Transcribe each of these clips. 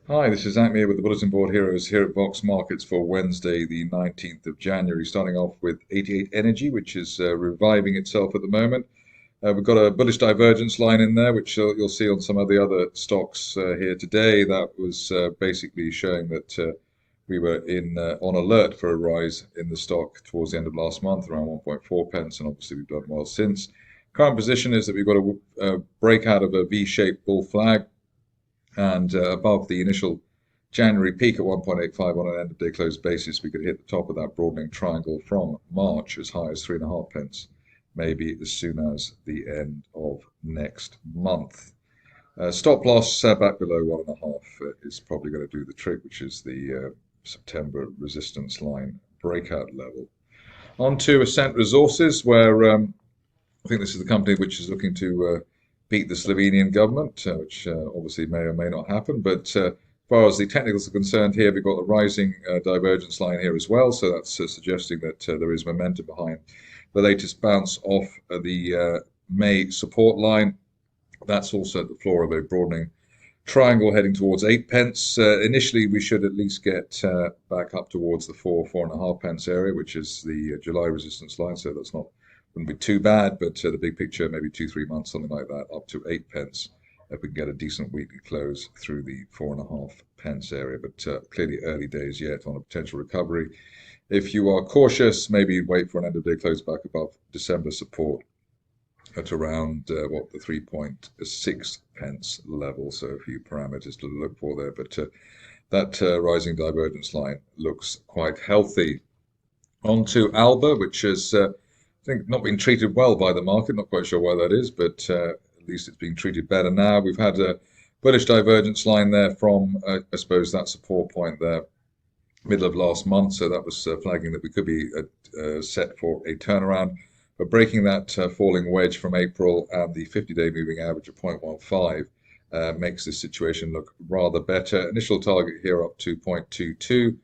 Hi, this is Zak Mir with the Bulletin Board Heroes here at Vox Markets for Wednesday, the 19th of January. Starting off with 88 Energy, which is reviving itself at the moment. We've got a bullish divergence line in there, which you'll see on some of the other stocks here today. That was basically showing that we were on alert for a rise in the stock towards the end of last month, around 1.4 pence, and obviously we've done well since. Current position is that we've got a break out of a V-shaped bull flag and above the initial January peak at 1.85 on an end of day close basis, we could hit the top of that broadening triangle from March as high as 3.5 pence, maybe as soon as the end of next month. Stop loss back below 1.5 is probably going to do the trick, which is the September resistance line breakout level. On to Ascent Resources, where I think this is the company which is looking to beat the Slovenian government, which obviously may or may not happen. But as far as the technicals are concerned here, we've got the rising divergence line here as well. So that's suggesting that there is momentum behind the latest bounce off the May support line. That's also at the floor of a broadening triangle heading towards 8 pence. Initially, we should at least get back up towards the 4.5 pence area, which is the July resistance line. So that's not wouldn't be too bad, but the big picture, maybe 2-3 months, something like that, up to 8 pence. If we can get a decent weekly close through the 4.5 pence area, but clearly early days yet on a potential recovery. If you are cautious, maybe wait for an end of day close back above December support at around the 3.6 pence level. So a few parameters to look for there, but that rising divergence line looks quite healthy. On to Alba, which is I think not been treated well by the market. Not quite sure why that is, but at least it's being treated better now. We've had a bullish divergence line there from, I suppose, that support point there, middle of last month. So that was flagging that we could be set for a turnaround. But breaking that falling wedge from April and the 50-day moving average of 0.15 makes this situation look rather better. Initial target here up to 0.22.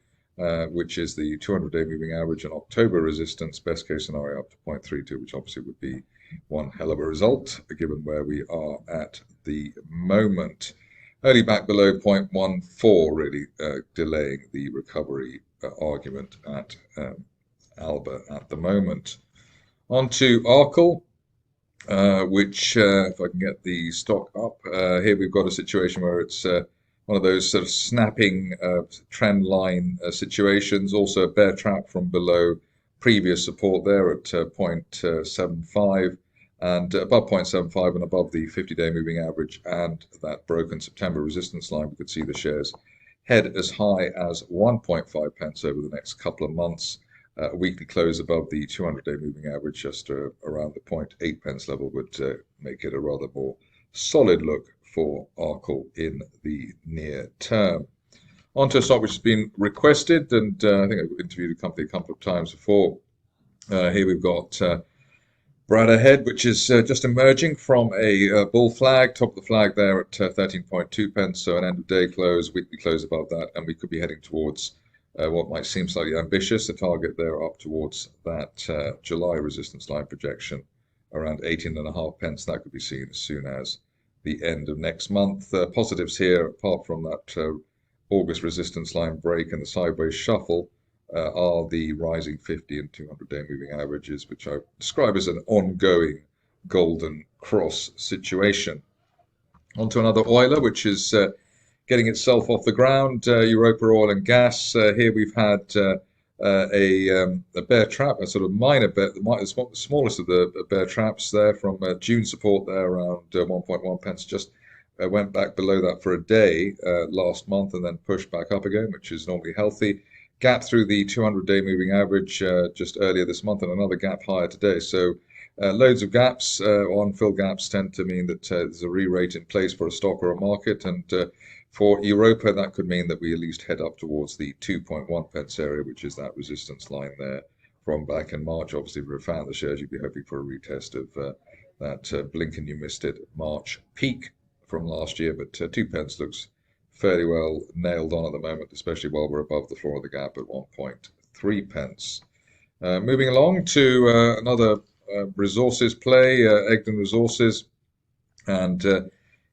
Which is the 200-day moving average and October resistance, best case scenario up to 0.32, which obviously would be one hell of a result given where we are at the moment. Only back below 0.14, really delaying the recovery argument at Alba at the moment. On to Arkle, which, if I can get the stock up, here we've got a situation where it's one of those sort of snapping trend line situations. Also a bear trap from below previous support there at 0.75 and above 0.75 and above the 50-day moving average and that broken September resistance line. We could see the shares head as high as 1.5 pence over the next couple of months. A weekly close above the 200-day moving average, just around the 0.8 pence level, would make it a rather more solid look for Arkle in the near term. Onto a stock which has been requested, and I think I've interviewed the company a couple of times before. Here we've got Bradda Head, which is just emerging from a bull flag, top of the flag there at 13.2 pence, so an end of day close, weekly close above that, and we could be heading towards what might seem slightly ambitious, a target there up towards that July resistance line projection around 18.5 pence. That could be seen as soon as the end of next month. Positives here, apart from that August resistance line break and the sideways shuffle, are the rising 50 and 200-day moving averages, which I describe as an ongoing golden cross situation. On to another oiler, which is getting itself off the ground, Europa Oil Gas. Here we've had a bear trap, a sort of minor bear, the smallest of the bear traps there from June support there around 1.1 pence. Just went back below that for a day last month and then pushed back up again, which is normally healthy. Gap through the 200-day moving average just earlier this month and another gap higher today. So loads of gaps, on-fill gaps tend to mean that there's a re-rate in place for a stock or a market, and for Europa, that could mean that we at least head up towards the 2.1 pence area, which is that resistance line there from back in March. Obviously, if we found the shares, you'd be hoping for a retest of that blink and you missed it March peak from last year. But 2 pence looks fairly well nailed on at the moment, especially while we're above the floor of the gap at 1.3 pence. Moving along to another resources play, Egdon Resources, and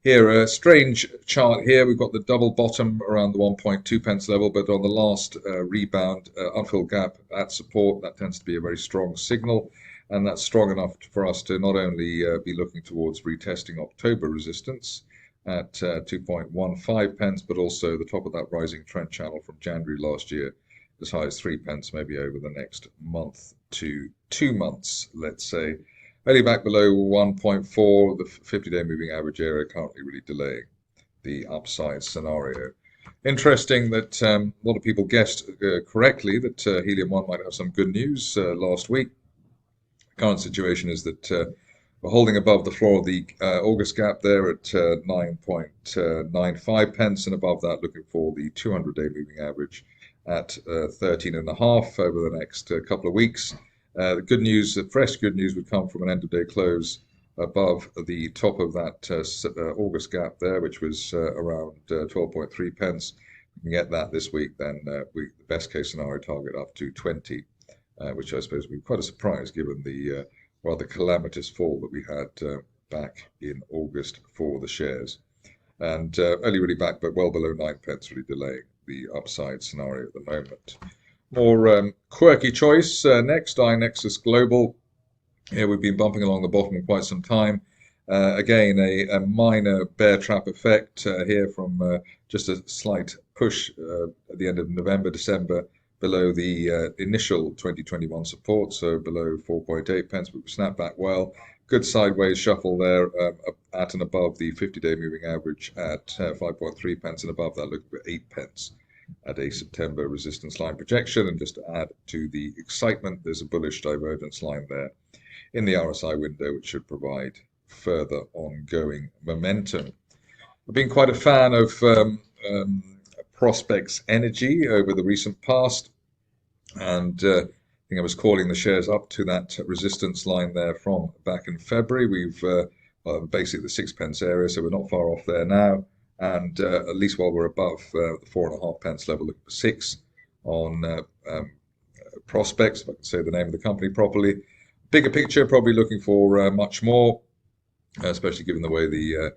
Here, a strange chart here. We've got the double bottom around the 1.2 pence level, but on the last rebound, unfilled gap at support, that tends to be a very strong signal. And that's strong enough for us to not only be looking towards retesting October resistance at 2.15 pence, but also the top of that rising trend channel from January last year, as high as 3 pence, maybe over the next month to 2 months, let's say. Only back below 1.4, the 50-day moving average area currently really delaying the upside scenario. Interesting that a lot of people guessed correctly that Helium 1 might have some good news last week. The current situation is that we're holding above the floor of the August gap there at 9.95 pence, and above that looking for the 200-day moving average at 13.5 over the next couple of weeks. The good news, the fresh good news, would come from an end-of-day close above the top of that August gap there, which was around 12.3 pence. We can get that this week, then the best case scenario target up to 20, which I suppose would be quite a surprise given the rather calamitous fall that we had back in August for the shares. And only really back, but well below 9 pence, really delaying the upside scenario at the moment. More quirky choice next, i-nexus Global. Here we've been bumping along the bottom for quite some time. Again, a minor bear trap effect here from just a slight push at the end of November, December, below the initial 2021 support, so below 4.8 pence, but we snapped back well. Good sideways shuffle there at and above the 50-day moving average at 5.3 pence, and above that looking for 8 pence. At a September resistance line projection. And just to add to the excitement, there's a bullish divergence line there in the RSI window, which should provide further ongoing momentum. I've been quite a fan of Prospex Energy over the recent past, and I think I was calling the shares up to that resistance line there from back in February. We've basically the 6 pence area, so we're not far off there now. And at least while we're above the 4.5 pence level, looking for 6 on Prospex, if I can say the name of the company properly. Bigger picture, probably looking for much more, especially given the way the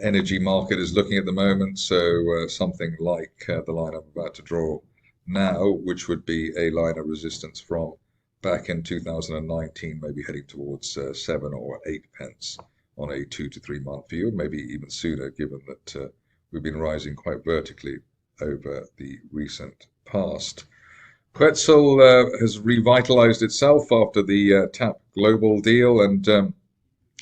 energy market is looking at the moment. So something like the line I'm about to draw now, which would be a line of resistance from back in 2019, maybe heading towards 7 or 8 pence. On a 2 to 3 month view, maybe even sooner, given that we've been rising quite vertically over the recent past. Quetzal has revitalized itself after the TAP Global deal, and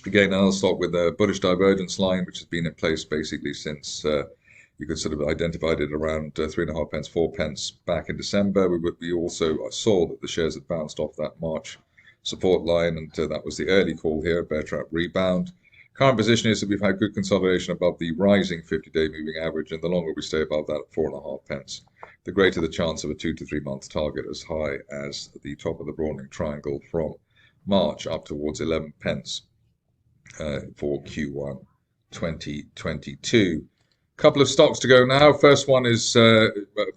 again, another stock with a bullish divergence line, which has been in place basically since you could sort of identify it around 3.5 pence, 4 pence back in December. We also saw that the shares had bounced off that March support line, and that was the early call here, bear trap rebound. Current position is that we've had good consolidation above the rising 50-day moving average, and the longer we stay above that at 4.5 pence, the greater the chance of a 2 to 3 month target as high as the top of the broadening triangle from March up towards 11 pence for Q1 2022. Couple of stocks to go now. First one is, I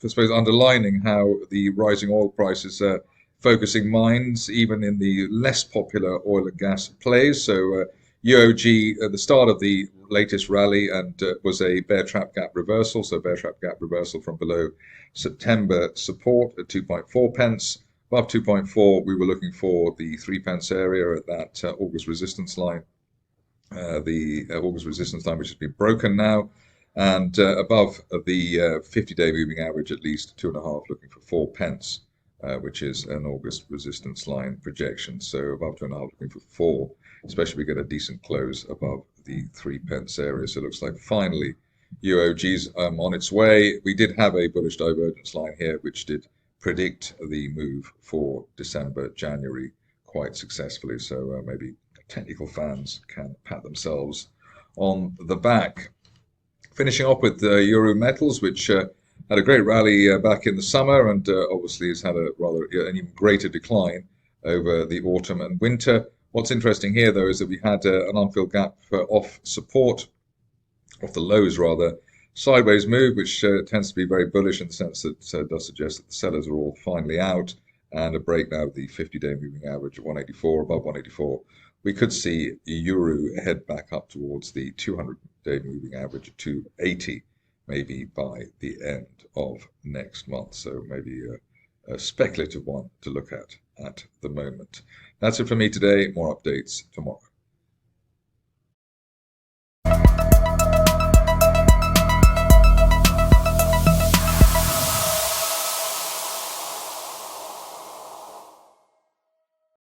suppose, underlining how the rising oil prices are focusing minds, even in the less popular oil and gas plays. So UOG at the start of the latest rally and was a bear trap gap reversal. So bear trap gap reversal from below September support at 2.4 pence. Above 2.4, we were looking for the 3 pence area at that August resistance line. The August resistance line, which has been broken now. And above the 50-day moving average, at least 2.5, looking for 4 pence. Which is an August resistance line projection. So above 2.5, looking for 4, especially if we get a decent close above the 3 pence area. So it looks like finally UOG's on its way. We did have a bullish divergence line here, which did predict the move for December, January quite successfully. So maybe technical fans can pat themselves on the back. Finishing off with Euro Metals, which had a great rally back in the summer, and obviously has had an even greater decline over the autumn and winter. What's interesting here, though, is that we had an unfilled gap off support, off the lows rather, sideways move, which tends to be very bullish in the sense that does suggest that the sellers are all finally out, and a break now of the 50-day moving average of 184, above 184, we could see the euro head back up towards the 200-day moving average of 280, maybe by the end of next month. So maybe a speculative one to look at the moment. That's it for me today. More updates tomorrow.